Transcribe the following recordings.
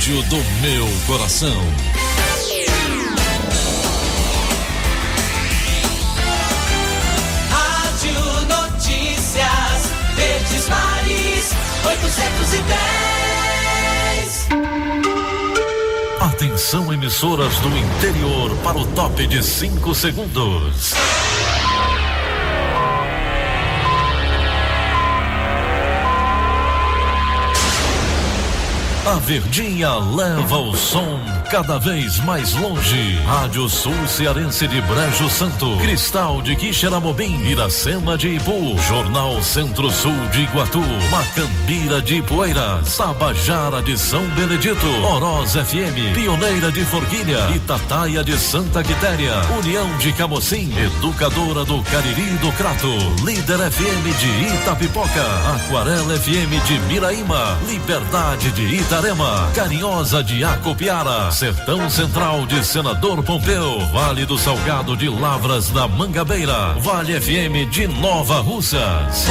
rádio do meu coração. Rádio Notícias Verdes Mares 810. Atenção, emissoras do interior, para o top de 5 segundos. A Verdinha leva o som cada vez mais longe. Rádio Sul Cearense de Brejo Santo, Cristal de Quixeramobim, Iracema de Ipu, Jornal Centro-Sul de Iguatu, Macambira de Ipueiras, Tabajara de São Benedito, Oroz FM, Pioneira de Forquilha, Itataia de Santa Quitéria, União de Camocim, Educadora do Cariri do Crato, Líder FM de Itapipoca, Aquarela FM de Miraíma, Liberdade de Itarema, Carinhosa de Acopiara, Sertão Central de Senador Pompeu, Vale do Salgado de Lavras da Mangabeira, Vale FM de Nova Russas.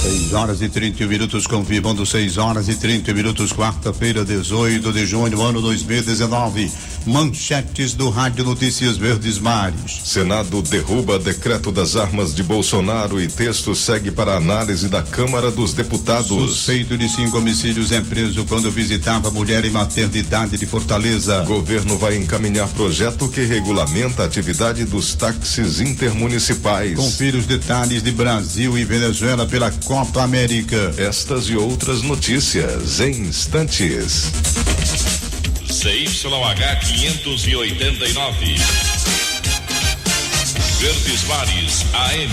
6h31, confirmando 6h30, quarta-feira, 18 de junho, ano 2019. Manchetes do Rádio Notícias Verdes Mares. Senado derruba decreto das armas de Bolsonaro e texto segue para análise da Câmara dos Deputados. Suspeito de 5 homicídios é preso quando visitava mulher em maternidade de Fortaleza. Governo vai encaminhar projeto que regulamenta a atividade dos táxis intermunicipais. Confira os detalhes de Brasil e Venezuela pela Copa América. Estas e outras notícias em instantes. CYH 589. Verdes Mares AM.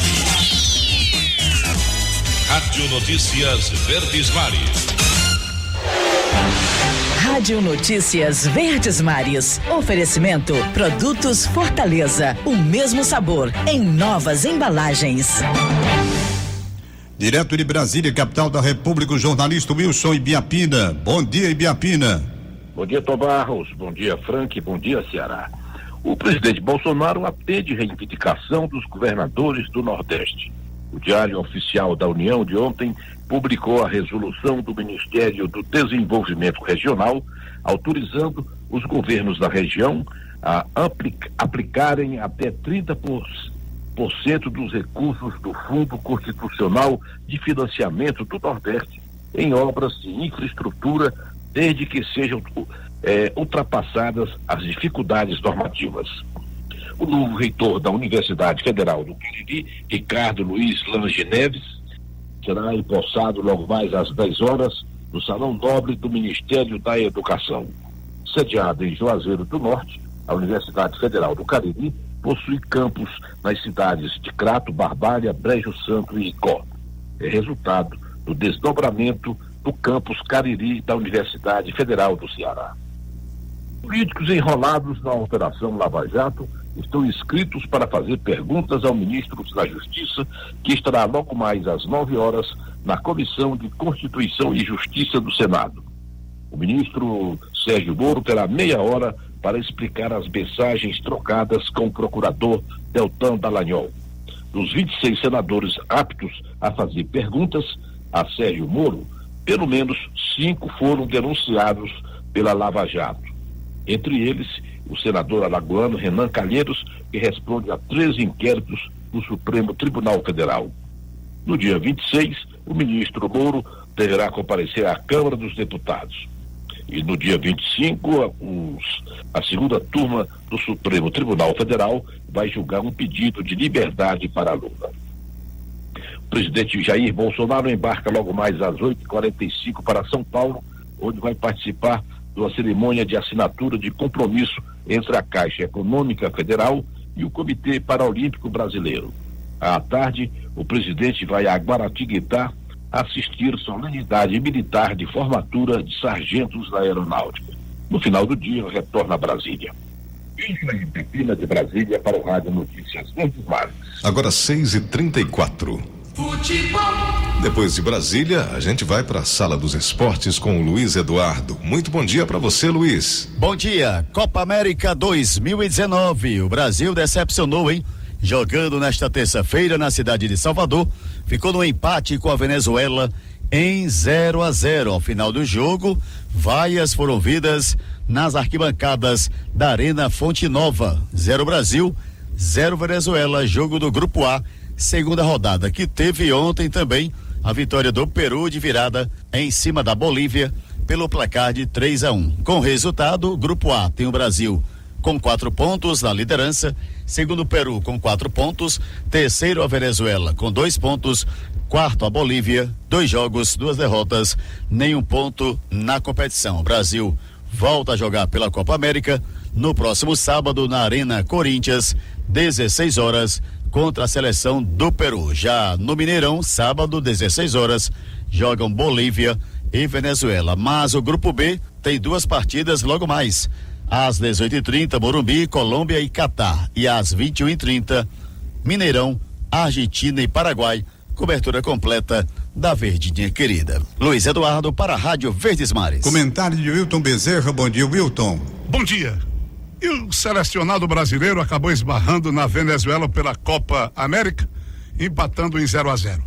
Rádio Notícias Verdes Mares. Rádio Notícias Verdes Mares. Oferecimento Produtos Fortaleza. O mesmo sabor em novas embalagens. Direto de Brasília, capital da República, o jornalista Wilson Ibiapina. Bom dia, Ibiapina. Bom dia, Tom Barros. Bom dia, Frank. Bom dia, Ceará. O presidente Bolsonaro atende reivindicação dos governadores do Nordeste. O Diário Oficial da União de ontem publicou a resolução do Ministério do Desenvolvimento Regional autorizando os governos da região a aplicarem até 30% dos recursos do Fundo Constitucional de Financiamento do Nordeste em obras de infraestrutura, desde que sejam ultrapassadas as dificuldades normativas. O novo reitor da Universidade Federal do Cariri, Ricardo Luiz Lange Neves, será empossado logo mais às 10 horas no Salão Nobre do Ministério da Educação. Sediada em Juazeiro do Norte, a Universidade Federal do Cariri possui campus nas cidades de Crato, Barbalha, Brejo Santo e Icó. É resultado do desdobramento do campus Cariri da Universidade Federal do Ceará. Políticos enrolados na Operação Lava Jato estão inscritos para fazer perguntas ao ministro da Justiça, que estará logo mais às 9 horas na Comissão de Constituição e Justiça do Senado. O ministro Sérgio Moro terá meia hora para explicar as mensagens trocadas com o procurador Deltan Dallagnol. Dos 26 senadores aptos a fazer perguntas a Sérgio Moro, pelo menos 5 foram denunciados pela Lava Jato. Entre eles, o senador alagoano Renan Calheiros, que responde a 13 inquéritos do Supremo Tribunal Federal. No dia 26, o ministro Moro deverá comparecer à Câmara dos Deputados. E no dia 25, a segunda turma do Supremo Tribunal Federal vai julgar um pedido de liberdade para Lula. O presidente Jair Bolsonaro embarca logo mais às 8h45 para São Paulo, onde vai participar de uma cerimônia de assinatura de compromisso entre a Caixa Econômica Federal e o Comitê Paralímpico Brasileiro. À tarde, o presidente vai a Guaratinguetá assistir solenidade militar de formatura de sargentos da Aeronáutica. No final do dia, retorna a Brasília. Isla Pepina de Brasília para o Rádio Notícias Verdes Mares. Agora 6h34. Futebol. Depois de Brasília, a gente vai para a Sala dos Esportes com o Luiz Eduardo. Muito bom dia para você, Luiz. Bom dia. Copa América 2019. O Brasil decepcionou, hein? Jogando nesta terça-feira na cidade de Salvador, ficou no empate com a Venezuela em 0-0. Ao final do jogo, vaias foram ouvidas nas arquibancadas da Arena Fonte Nova. 0 Brasil, 0 Venezuela, jogo do Grupo A, segunda rodada, que teve ontem também a vitória do Peru de virada em cima da Bolívia pelo placar de 3-1. Com o resultado, Grupo A tem o Brasil com 4 pontos na liderança, segundo o Peru com 4 pontos, terceiro a Venezuela com 2 pontos, quarto a Bolívia, 2 jogos, 2 derrotas, nenhum ponto na competição. O Brasil volta a jogar pela Copa América no próximo sábado na Arena Corinthians, 16 horas, contra a seleção do Peru. Já no Mineirão, sábado, 16 horas, jogam Bolívia e Venezuela. Mas o Grupo B tem 2 partidas logo mais. Às 18h30, Morumbi, Colômbia e Catar. E às 21h30, Mineirão, Argentina e Paraguai. Cobertura completa da Verdinha Querida. Luiz Eduardo para a Rádio Verdes Mares. Comentário de Wilton Bezerra. Bom dia, Wilton. Bom dia. E o selecionado brasileiro acabou esbarrando na Venezuela pela Copa América, empatando em 0-0.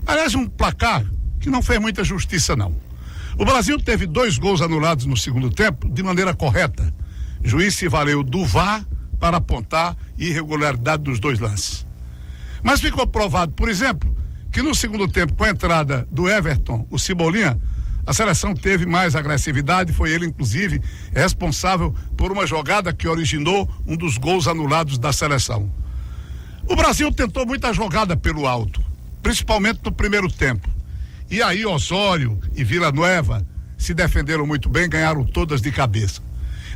Aliás, um placar que não fez muita justiça, não. O Brasil teve 2 gols anulados no segundo tempo de maneira correta. O juiz se valeu do VAR para apontar irregularidade dos 2 lances. Mas ficou provado, por exemplo, que no segundo tempo, com a entrada do Everton, o Cebolinha, a seleção teve mais agressividade, foi ele, inclusive, responsável por uma jogada que originou um dos gols anulados da seleção. O Brasil tentou muita jogada pelo alto, principalmente no primeiro tempo. E aí Osório e Villanueva se defenderam muito bem, ganharam todas de cabeça.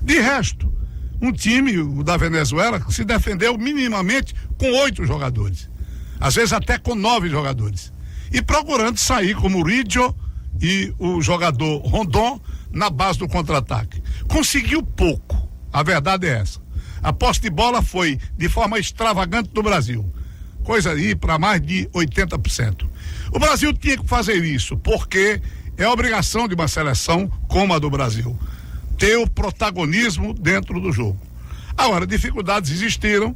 De resto, um time, o da Venezuela, se defendeu minimamente com 8 jogadores. Às vezes até com 9 jogadores. E procurando sair como o Rídio e o jogador Rondon na base do contra-ataque. Conseguiu pouco, a verdade é essa. A posse de bola foi de forma extravagante do Brasil. Coisa aí para mais de 80%. O Brasil tinha que fazer isso, porque é obrigação de uma seleção como a do Brasil ter o protagonismo dentro do jogo. Agora, dificuldades existiram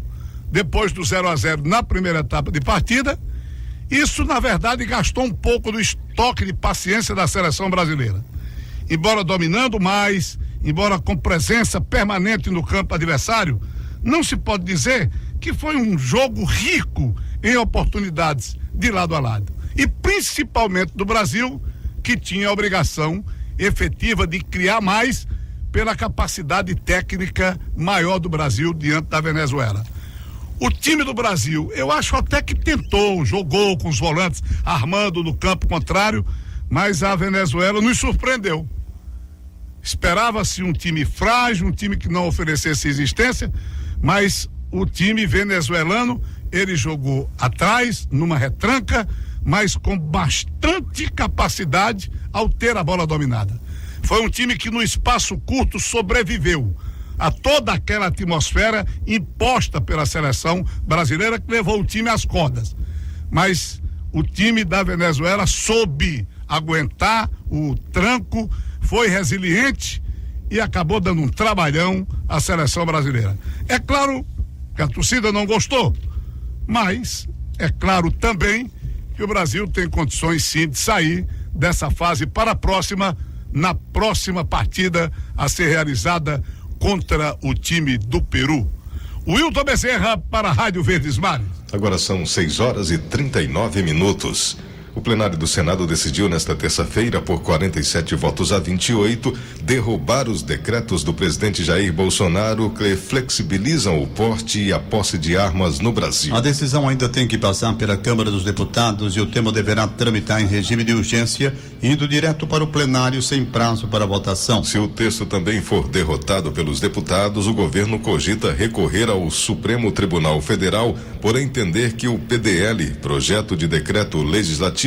depois do 0-0 na primeira etapa de partida. Isso, na verdade, gastou um pouco do estoque de paciência da seleção brasileira. Embora dominando mais, embora com presença permanente no campo adversário, não se pode dizer que foi um jogo rico em oportunidades de lado a lado. E principalmente do Brasil, que tinha a obrigação efetiva de criar mais pela capacidade técnica maior do Brasil diante da Venezuela. O time do Brasil, eu acho até que tentou, jogou com os volantes armando no campo contrário, mas a Venezuela nos surpreendeu. Esperava-se um time frágil, um time que não oferecesse existência, mas o time venezuelano, ele jogou atrás, numa retranca, mas com bastante capacidade ao ter a bola dominada. Foi um time que no espaço curto sobreviveu a toda aquela atmosfera imposta pela seleção brasileira, que levou o time às cordas. Mas o time da Venezuela soube aguentar o tranco, foi resiliente e acabou dando um trabalhão à seleção brasileira. É claro que a torcida não gostou, mas é claro também que o Brasil tem condições sim de sair dessa fase para a próxima, na próxima partida a ser realizada contra o time do Peru. Wilton Bezerra para a Rádio Verdes Mares. Agora são 6h39. O plenário do Senado decidiu nesta terça-feira, por 47 votos a 28, derrubar os decretos do presidente Jair Bolsonaro que flexibilizam o porte e a posse de armas no Brasil. A decisão ainda tem que passar pela Câmara dos Deputados e o tema deverá tramitar em regime de urgência, indo direto para o plenário sem prazo para votação. Se o texto também for derrotado pelos deputados, o governo cogita recorrer ao Supremo Tribunal Federal por entender que o PDL, projeto de decreto legislativo,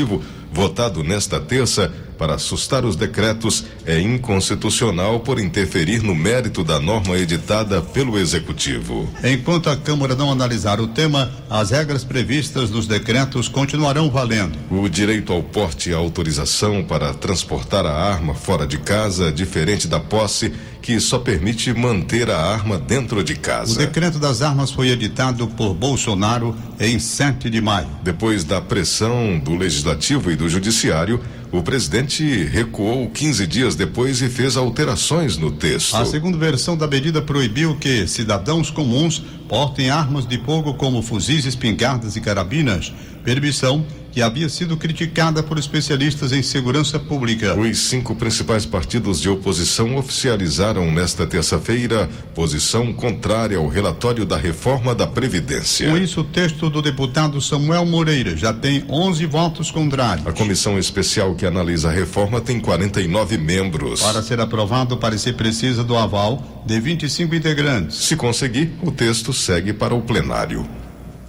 votado nesta terça, para assustar os decretos é inconstitucional por interferir no mérito da norma editada pelo Executivo. Enquanto a Câmara não analisar o tema, as regras previstas nos decretos continuarão valendo. O direito ao porte e à autorização para transportar a arma fora de casa, diferente da posse, que só permite manter a arma dentro de casa. O decreto das armas foi editado por Bolsonaro em 7 de maio. Depois da pressão do Legislativo e do Judiciário, o presidente recuou 15 dias depois e fez alterações no texto. A segunda versão da medida proibiu que cidadãos comuns portem armas de fogo como fuzis, espingardas e carabinas, permissão que havia sido criticada por especialistas em segurança pública. Os 5 principais partidos de oposição oficializaram nesta terça-feira posição contrária ao relatório da reforma da Previdência. Com isso, o texto do deputado Samuel Moreira já tem 11 votos contrários. A comissão especial que analisa a reforma tem 49 membros. Para ser aprovado, o parecer precisa do aval de 25 integrantes. Se conseguir, o texto segue para o plenário.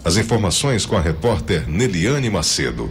As informações com a repórter Neliane Macedo.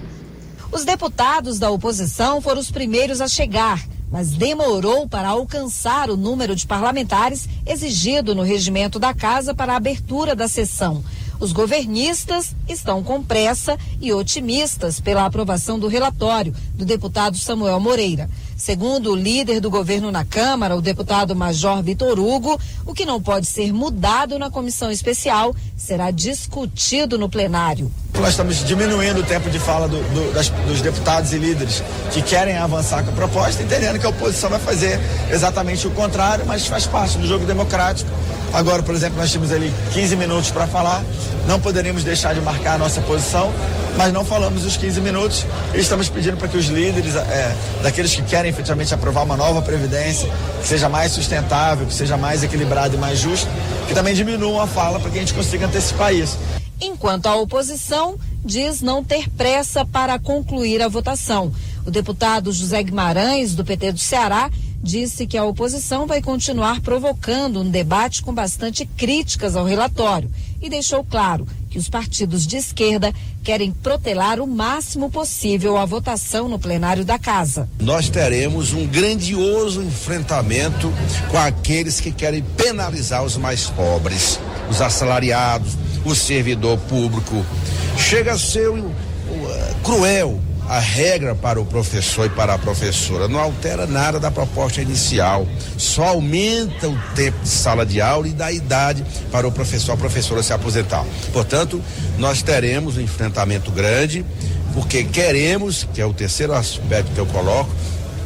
Os deputados da oposição foram os primeiros a chegar, mas demorou para alcançar o número de parlamentares exigido no regimento da casa para a abertura da sessão. Os governistas estão com pressa e otimistas pela aprovação do relatório do deputado Samuel Moreira. Segundo o líder do governo na Câmara, o deputado Major Vitor Hugo, o que não pode ser mudado na comissão especial será discutido no plenário. Nós estamos diminuindo o tempo de fala dos deputados e líderes que querem avançar com a proposta, entendendo que a oposição vai fazer exatamente o contrário, mas faz parte do jogo democrático. Agora, por exemplo, nós tínhamos ali 15 minutos para falar, não poderíamos deixar de marcar a nossa posição, mas não falamos os 15 minutos e estamos pedindo para que os líderes, daqueles que querem efetivamente aprovar uma nova Previdência, que seja mais sustentável, que seja mais equilibrado e mais justo, que também diminuam a fala para que a gente consiga antecipar isso. Enquanto a oposição diz não ter pressa para concluir a votação. O deputado José Guimarães, do PT do Ceará, disse que a oposição vai continuar provocando um debate com bastante críticas ao relatório e deixou claro que os partidos de esquerda querem protelar o máximo possível a votação no plenário da casa. Nós teremos um grandioso enfrentamento com aqueles que querem penalizar os mais pobres, os assalariados, o servidor público. Chega a ser cruel a regra para o professor e para a professora. Não altera nada da proposta inicial, só aumenta o tempo de sala de aula e dá idade para o professor, a professora se aposentar. Portanto, nós teremos um enfrentamento grande, porque queremos, que é o terceiro aspecto que eu coloco,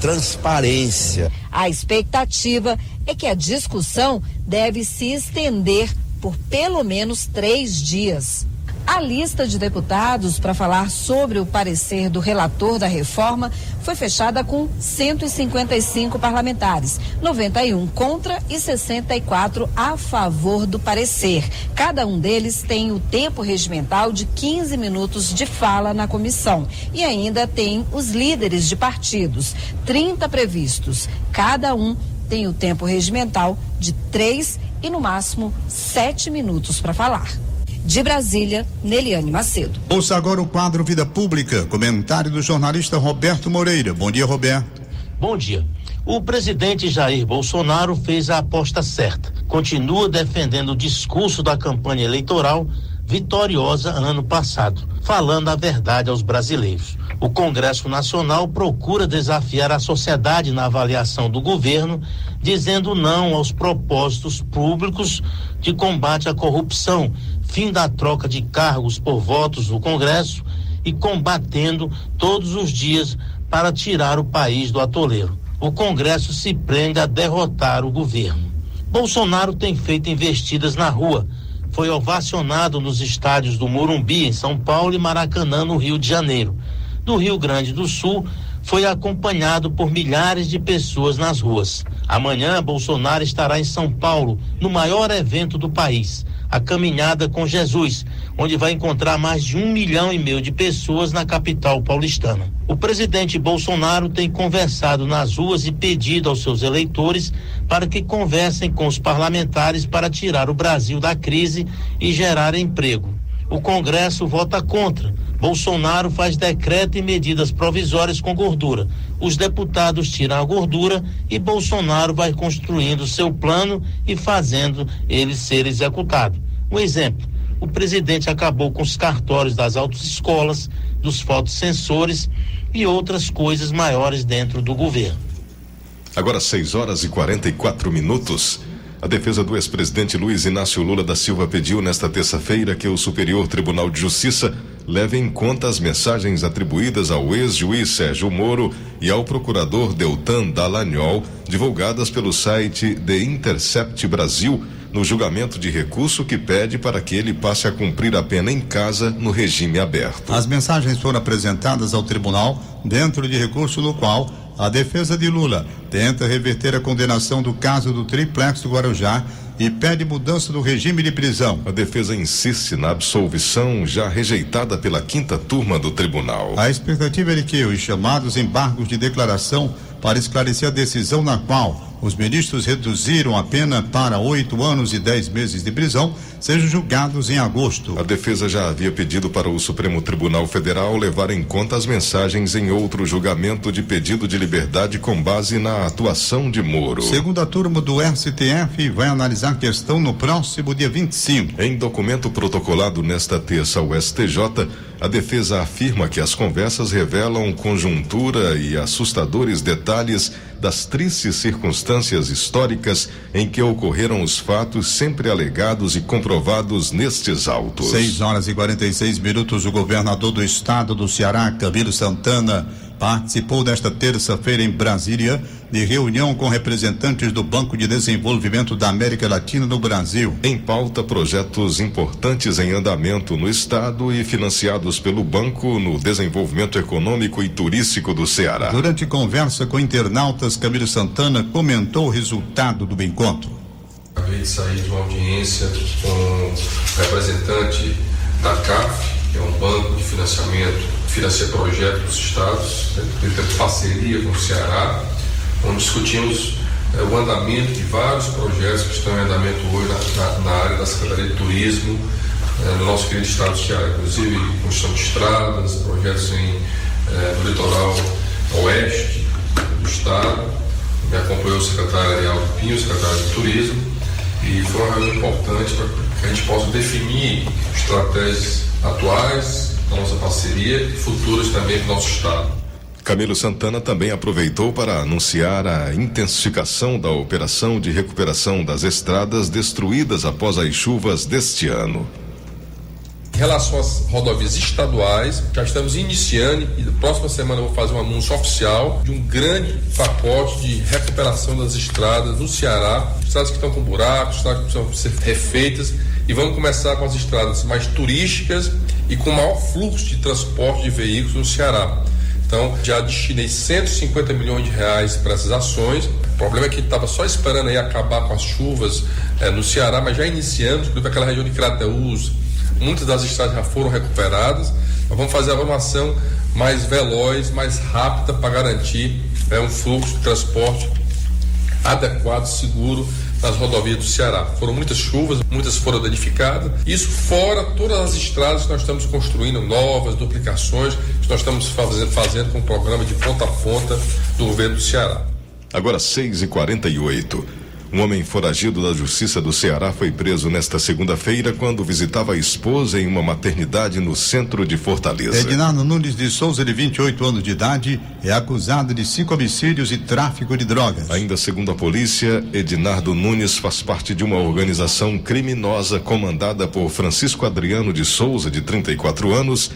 transparência. A expectativa é que a discussão deve se estender por pelo menos 3 dias. A lista de deputados para falar sobre o parecer do relator da reforma foi fechada com 155 parlamentares, 91 contra e 64 a favor do parecer. Cada um deles tem o tempo regimental de 15 minutos de fala na comissão. E ainda tem os líderes de partidos, 30 previstos. Cada um tem o tempo regimental de 3 e no máximo 7 minutos para falar. De Brasília, Neliane Macedo. Ouça agora o quadro Vida Pública, comentário do jornalista Roberto Moreira. Bom dia, Roberto. Bom dia. O presidente Jair Bolsonaro fez a aposta certa. Continua defendendo o discurso da campanha eleitoral vitoriosa ano passado, falando a verdade aos brasileiros. O Congresso Nacional procura desafiar a sociedade na avaliação do governo, dizendo não aos propósitos públicos de combate à corrupção, fim da troca de cargos por votos no Congresso e combatendo todos os dias para tirar o país do atoleiro. O Congresso se prende a derrotar o governo. Bolsonaro tem feito investidas na rua. Foi ovacionado nos estádios do Morumbi, em São Paulo, e Maracanã, no Rio de Janeiro. Do Rio Grande do Sul, foi acompanhado por milhares de pessoas nas ruas. Amanhã, Bolsonaro estará em São Paulo, no maior evento do país, a Caminhada com Jesus, onde vai encontrar mais de 1,5 milhão de pessoas na capital paulistana. O presidente Bolsonaro tem conversado nas ruas e pedido aos seus eleitores para que conversem com os parlamentares para tirar o Brasil da crise e gerar emprego. O Congresso vota contra. Bolsonaro faz decreto e medidas provisórias com gordura. Os deputados tiram a gordura e Bolsonaro vai construindo seu plano e fazendo ele ser executado. Um exemplo: o presidente acabou com os cartórios das autoescolas, dos fotossensores e outras coisas maiores dentro do governo. Agora 6h44. A defesa do ex-presidente Luiz Inácio Lula da Silva pediu nesta terça-feira que o Superior Tribunal de Justiça leve em conta as mensagens atribuídas ao ex-juiz Sérgio Moro e ao procurador Deltan Dallagnol, divulgadas pelo site The Intercept Brasil, no julgamento de recurso que pede para que ele passe a cumprir a pena em casa no regime aberto. As mensagens foram apresentadas ao tribunal dentro de recurso no qual a defesa de Lula tenta reverter a condenação do caso do Triplex do Guarujá e pede mudança do regime de prisão. A defesa insiste na absolvição já rejeitada pela 5ª turma do tribunal. A expectativa é de que os chamados embargos de declaração para esclarecer a decisão na qual os ministros reduziram a pena para 8 anos e 10 meses de prisão sejam julgados em agosto. A defesa já havia pedido para o Supremo Tribunal Federal levar em conta as mensagens em outro julgamento de pedido de liberdade com base na atuação de Moro. Segunda turma do STF vai analisar a questão no próximo dia 25. Em documento protocolado nesta terça ao STJ, a defesa afirma que as conversas revelam conjuntura e assustadores detalhes das tristes circunstâncias históricas em que ocorreram os fatos sempre alegados e comprovados nestes autos. 6h46. O governador do estado do Ceará, Camilo Santana, participou desta terça-feira em Brasília de reunião com representantes do Banco de Desenvolvimento da América Latina no Brasil. Em pauta, projetos importantes em andamento no estado e financiados pelo banco no desenvolvimento econômico e turístico do Ceará. Durante conversa com internautas, Camilo Santana comentou o resultado do encontro. Acabei de sair de uma audiência com o representante da CAF, que é um banco de financiamento, financia projetos dos estados, tem parceria com o Ceará, onde discutimos o andamento de vários projetos que estão em andamento hoje na área da Secretaria de Turismo, no nosso querido estado do Ceará, inclusive construção de estradas, projetos no litoral oeste do estado. Me acompanhou o secretário Arialdo Pinho, secretário de Turismo, e foi uma reunião importante para que a gente possa definir estratégias atuais da nossa parceria e futuras também do nosso estado. Camilo Santana também aproveitou para anunciar a intensificação da operação de recuperação das estradas destruídas após as chuvas deste ano. Em relação às rodovias estaduais, já estamos iniciando e na próxima semana eu vou fazer um anúncio oficial de um grande pacote de recuperação das estradas no Ceará, estradas que estão com buracos, estradas que precisam ser refeitas, e vamos começar com as estradas mais turísticas e com maior fluxo de transporte de veículos no Ceará. Então, já destinei 150 milhões de reais para essas ações. O problema é que estava só esperando aí acabar com as chuvas no Ceará, mas já iniciamos, inclusive aquela região de Crateús, muitas das estradas já foram recuperadas. Nós vamos fazer uma ação mais veloz, mais rápida para garantir um fluxo de transporte adequado, seguro nas rodovias do Ceará. Foram muitas chuvas, muitas foram danificadas. Isso fora todas as estradas que nós estamos construindo, novas, duplicações, que nós estamos fazendo com o programa de ponta a ponta do governo do Ceará. Agora 6h48. Um homem foragido da Justiça do Ceará foi preso nesta segunda-feira quando visitava a esposa em uma maternidade no centro de Fortaleza. Ednardo Nunes de Souza, de 28 anos de idade, é acusado de 5 homicídios e tráfico de drogas. Ainda segundo a polícia, Ednardo Nunes faz parte de uma organização criminosa comandada por Francisco Adriano de Souza, de 34 anos,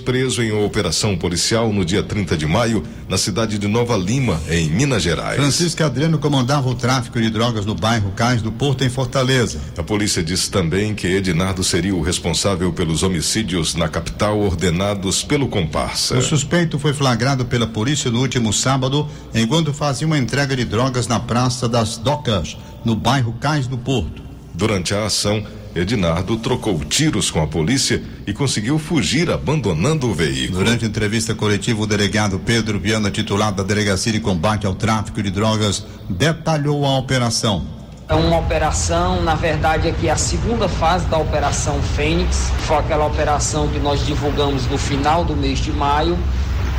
preso em uma operação policial no dia 30 de maio, na cidade de Nova Lima, em Minas Gerais. Francisco Adriano comandava o tráfico de drogas no bairro Cais do Porto, em Fortaleza. A polícia disse também que Ednardo seria o responsável pelos homicídios na capital ordenados pelo comparsa. O suspeito foi flagrado pela polícia no último sábado, enquanto fazia uma entrega de drogas na Praça das Docas, no bairro Cais do Porto. Durante a ação, Ednardo trocou tiros com a polícia e conseguiu fugir abandonando o veículo. Durante a entrevista coletiva, o delegado Pedro Viana, titular da Delegacia de Combate ao Tráfico de Drogas, detalhou a operação. É uma operação, na verdade, aqui é a segunda fase da Operação Fênix, foi aquela operação que nós divulgamos no final do mês de maio,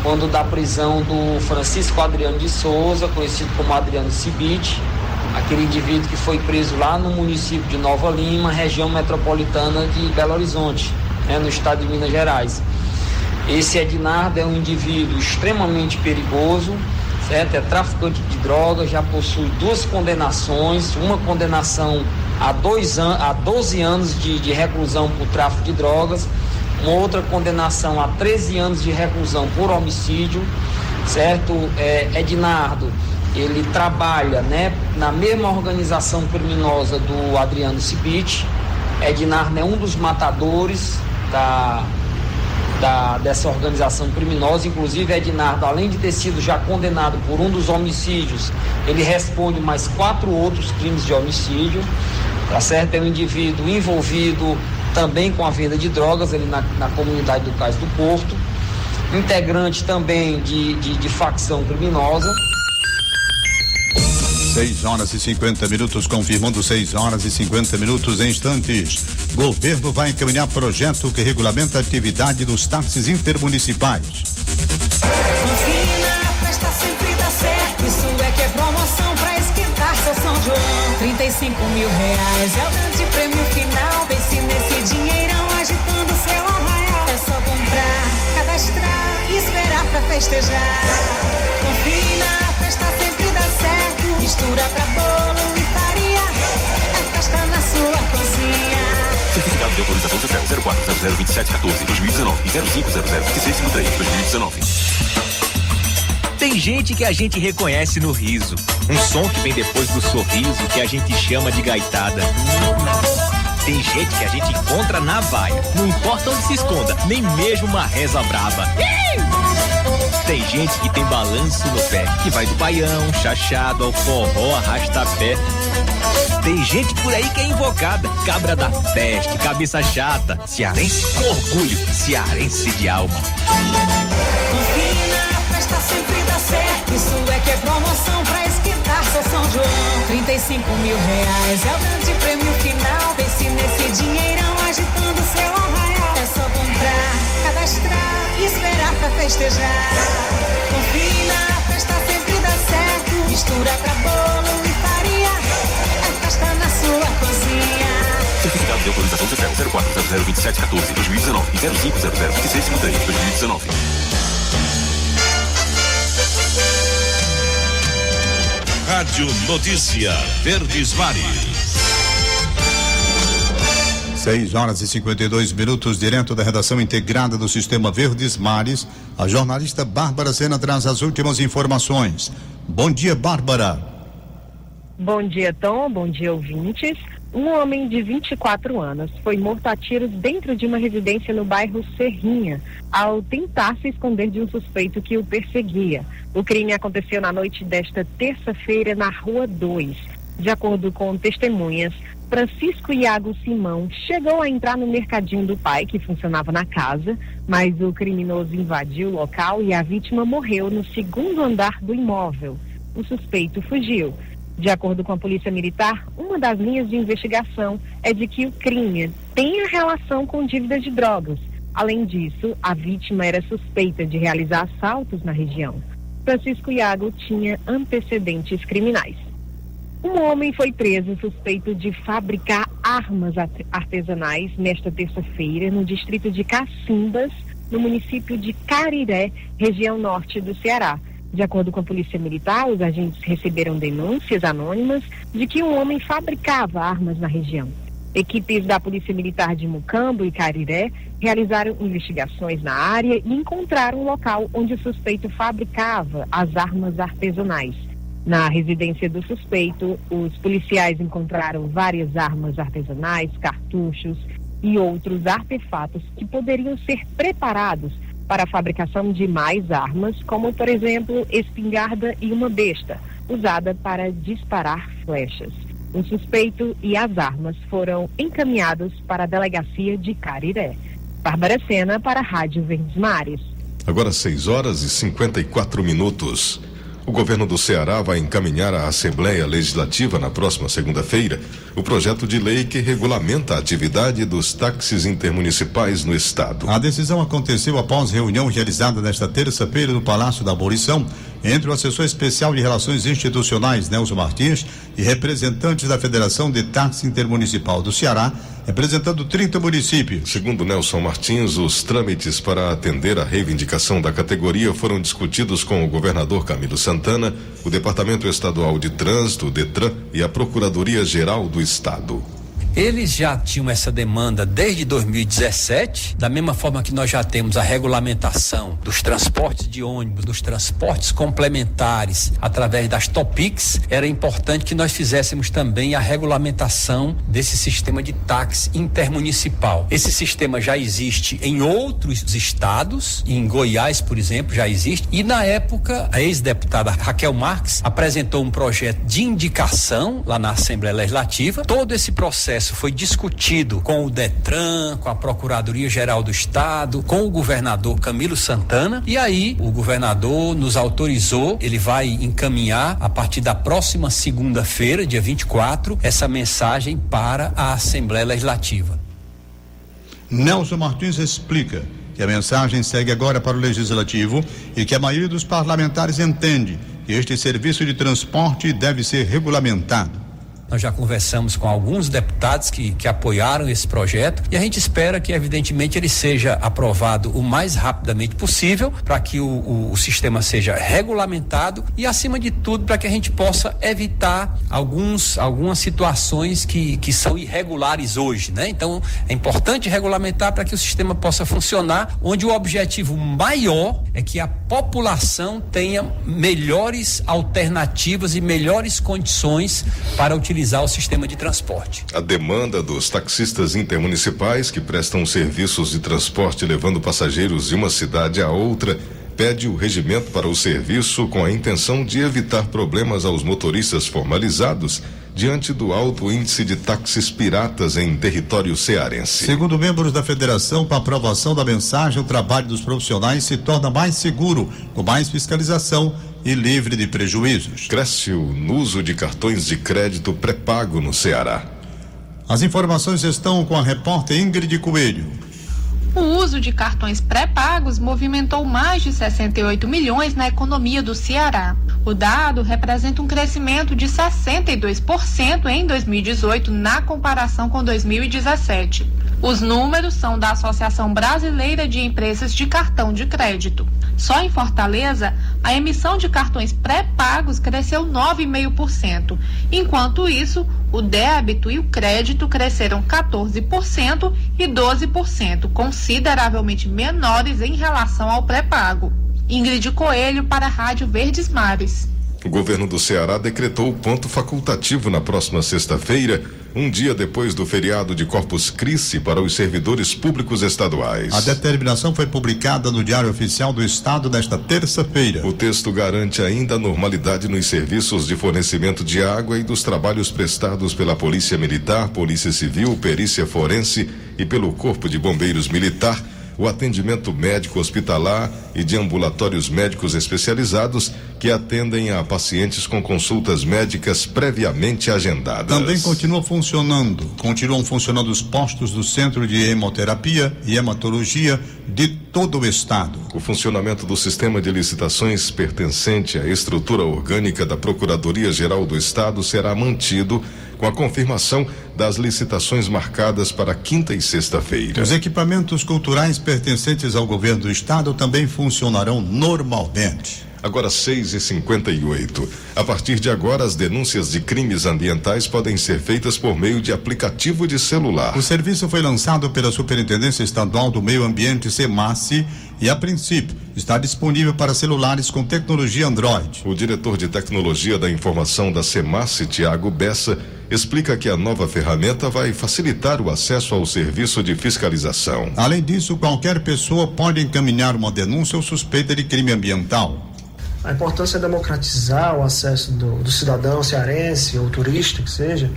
quando da prisão do Francisco Adriano de Souza, conhecido como Adriano Cibite, aquele indivíduo que foi preso lá no município de Nova Lima, região metropolitana de Belo Horizonte, no estado de Minas Gerais. Esse Ednardo é um indivíduo extremamente perigoso, certo? É traficante de drogas, já possui 2 condenações, uma condenação a 12 anos de reclusão por tráfico de drogas, uma outra condenação a 13 anos de reclusão por homicídio, certo? Ednardo, ele trabalha, na mesma organização criminosa do Adriano Cibite. Ednardo é um dos matadores dessa organização criminosa. Inclusive, Ednardo, além de ter sido já condenado por um dos homicídios, ele responde mais 4 outros crimes de homicídio, tá certo? É um indivíduo envolvido também com a venda de drogas ali na comunidade do Cais do Porto, integrante também de facção criminosa. 6h50, confirmando 6h50 em instantes. Governo vai encaminhar projeto que regulamenta a atividade dos táxis intermunicipais. Confina, a festa sempre dá certo. Isso é que é promoção pra esquentar seu São João. 35 mil reais é o grande prêmio final. Pense nesse dinheirão agitando seu arraial. É só comprar, cadastrar e esperar pra festejar. Confina, a festa sempre dá certo. Mistura pra bolo e farinha. É festa na sua cozinha. Certificado de autorização social 04002714-2019 e 05002653-2019. Tem gente que a gente reconhece no riso. Um som que vem depois do sorriso que a gente chama de gaitada. Tem gente que a gente encontra na vaia. Não importa onde se esconda, nem mesmo uma reza braba. Tem gente que tem balanço no pé, que vai do baião, chachado, ao forró, arrasta-pé. Tem gente por aí que é invocada, cabra da peste, cabeça chata, cearense com orgulho, cearense de alma. Confina, a festa sempre dá certo. Isso é que é promoção pra esquentar seu São João. 35 mil reais é o grande prêmio final. Pense nesse dinheirão agitando seu arraial. É só comprar, cadastrar e esperar pra festejar. Confina, a festa sempre dá certo. Mistura pra bolo e farinha. É festa na sua cozinha. Certificado de autorização social 04002714-2019 e 05002653-2019. Rádio Notícia Verdes Mares. 6h52, direto da redação integrada do Sistema Verdes Mares, a jornalista Bárbara Sena traz as últimas informações. Bom dia, Bárbara. Bom dia, Tom. Bom dia, ouvintes. Um homem de 24 anos foi morto a tiros dentro de uma residência no bairro Serrinha, ao tentar se esconder de um suspeito que o perseguia. O crime aconteceu na noite desta terça-feira na Rua 2. De acordo com testemunhas, Francisco Iago Simão chegou a entrar no mercadinho do pai, que funcionava na casa, mas o criminoso invadiu o local e a vítima morreu no 2º andar do imóvel. O suspeito fugiu. De acordo com a Polícia Militar, uma das linhas de investigação é de que o crime tenha relação com dívidas de drogas. Além disso, a vítima era suspeita de realizar assaltos na região. Francisco Iago tinha antecedentes criminais. Um homem foi preso suspeito de fabricar armas artesanais nesta terça-feira no distrito de Cacimbas, no município de Cariré, região norte do Ceará. De acordo com a Polícia Militar, os agentes receberam denúncias anônimas de que um homem fabricava armas na região. Equipes da Polícia Militar de Mucambo e Cariré realizaram investigações na área e encontraram um local onde o suspeito fabricava as armas artesanais. Na residência do suspeito, os policiais encontraram várias armas artesanais, cartuchos e outros artefatos que poderiam ser preparados para a fabricação de mais armas, como, por exemplo, espingarda e uma besta, usada para disparar flechas. O suspeito e as armas foram encaminhados para a delegacia de Cariré. Bárbara Sena para a Rádio Verdes Mares. Agora 6h54. O governo do Ceará vai encaminhar à Assembleia Legislativa na próxima segunda-feira o projeto de lei que regulamenta a atividade dos táxis intermunicipais no estado. A decisão aconteceu após reunião realizada nesta terça-feira no Palácio da Abolição entre o assessor especial de Relações Institucionais, Nelson Martins, e representantes da Federação de Táxi Intermunicipal do Ceará, representando 30 municípios. Segundo Nelson Martins, os trâmites para atender a reivindicação da categoria foram discutidos com o governador Camilo Santana, o Departamento Estadual de Trânsito, o DETRAN, e a Procuradoria-Geral do Estado. Eles já tinham essa demanda desde 2017, da mesma forma que nós já temos a regulamentação dos transportes de ônibus, dos transportes complementares através das Topics. Era importante que nós fizéssemos também a regulamentação desse sistema de táxi intermunicipal. Esse sistema já existe em outros estados, em Goiás, por exemplo, já existe, e na época a ex-deputada Raquel Marques apresentou um projeto de indicação lá na Assembleia Legislativa. Todo esse processo foi discutido com o DETRAN, com a Procuradoria-Geral do Estado, com o governador Camilo Santana, e aí o governador nos autorizou, ele vai encaminhar a partir da próxima segunda-feira, dia 24, essa mensagem para a Assembleia Legislativa. Nelson Martins explica que a mensagem segue agora para o Legislativo e que a maioria dos parlamentares entende que este serviço de transporte deve ser regulamentado. Nós já conversamos com alguns deputados que apoiaram esse projeto e a gente espera que, evidentemente, ele seja aprovado o mais rapidamente possível para que o sistema seja regulamentado e, acima de tudo, para que a gente possa evitar algumas situações que são irregulares hoje, né? Então, é importante regulamentar para que o sistema possa funcionar, onde o objetivo maior é que a população tenha melhores alternativas e melhores condições para utilizar o sistema de transporte. A demanda dos taxistas intermunicipais que prestam serviços de transporte levando passageiros de uma cidade a outra pede o regimento para o serviço com a intenção de evitar problemas aos motoristas formalizados diante do alto índice de táxis piratas em território cearense. Segundo membros da federação, com a aprovação da mensagem, o trabalho dos profissionais se torna mais seguro, com mais fiscalização e livre de prejuízos. Cresce no uso de cartões de crédito pré-pago no Ceará. As informações estão com a repórter Ingrid Coelho. O uso de cartões pré-pagos movimentou mais de 68 milhões na economia do Ceará. O dado representa um crescimento de 62% em 2018 na comparação com 2017. Os números são da Associação Brasileira de Empresas de Cartão de Crédito. Só em Fortaleza, a emissão de cartões pré-pagos cresceu 9,5%. Enquanto isso, o débito e o crédito cresceram 14% e 12%, consideravelmente menores em relação ao pré-pago. Ingrid Coelho para a Rádio Verdes Mares. O governo do Ceará decretou o ponto facultativo na próxima sexta-feira, um dia depois do feriado de Corpus Christi para os servidores públicos estaduais. A determinação foi publicada no Diário Oficial do Estado nesta terça-feira. O texto garante ainda a normalidade nos serviços de fornecimento de água e dos trabalhos prestados pela Polícia Militar, Polícia Civil, Perícia Forense e pelo Corpo de Bombeiros Militar, o atendimento médico hospitalar e de ambulatórios médicos especializados que atendem a pacientes com consultas médicas previamente agendadas. Também continuam funcionando os postos do Centro de Hemoterapia e Hematologia de todo o estado. O funcionamento do sistema de licitações pertencente à estrutura orgânica da Procuradoria-Geral do Estado será mantido com a confirmação das licitações marcadas para quinta e sexta-feira. Os equipamentos culturais pertencentes ao governo do estado também funcionarão normalmente. Agora 6h58. A partir de agora, as denúncias de crimes ambientais podem ser feitas por meio de aplicativo de celular. O serviço foi lançado pela Superintendência Estadual do Meio Ambiente, SEMASSE, e a princípio está disponível para celulares com tecnologia Android. O diretor de tecnologia da informação da SEMASSE, Tiago Bessa, explica que a nova ferramenta vai facilitar o acesso ao serviço de fiscalização. Além disso, qualquer pessoa pode encaminhar uma denúncia ou suspeita de crime ambiental. A importância é democratizar o acesso do cidadão cearense ou turista que seja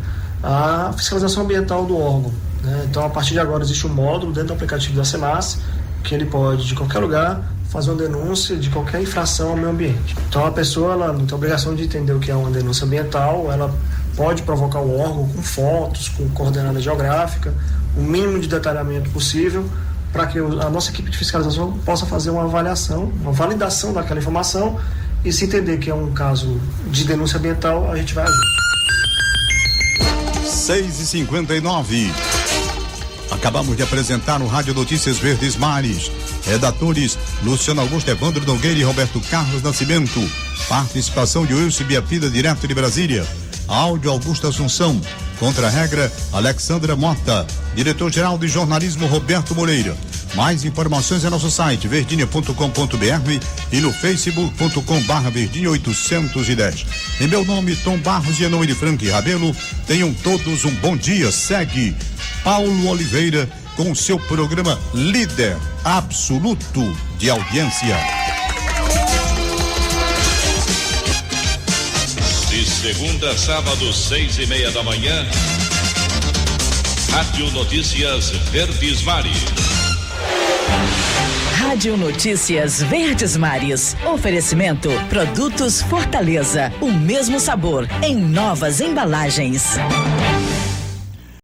à fiscalização ambiental do órgão, né? Então, a partir de agora existe um módulo dentro do aplicativo da SEMASSE que ele pode, de qualquer lugar, fazer uma denúncia de qualquer infração ao meio ambiente. Então a pessoa ela não tem obrigação de entender o que é uma denúncia ambiental, ela pode provocar o órgão com fotos, com coordenada geográfica, o mínimo de detalhamento possível, para que a nossa equipe de fiscalização possa fazer uma avaliação, uma validação daquela informação, e se entender que é um caso de denúncia ambiental, a gente vai agir. 6h59. Acabamos de apresentar no Rádio Notícias Verdes Mares. Redatores Luciano Augusto, Evandro Nogueira e Roberto Carlos Nascimento. Participação de Wilson Biapida, direto de Brasília. Áudio Augusto Assunção. Contra-regra Alexandra Mota. Diretor-geral de jornalismo Roberto Moreira. Mais informações é nosso site verdinha.com.br e no facebook.com/verdinha810. Em meu nome, Tom Barros e em nome de Frank Rabelo, tenham todos um bom dia. Segue Paulo Oliveira com o seu programa Líder Absoluto de Audiência. De segunda a sábado, 6:30 da manhã, Rádio Notícias Verdes Mares. Rádio Notícias Verdes Mares. Oferecimento Produtos Fortaleza. O mesmo sabor em novas embalagens.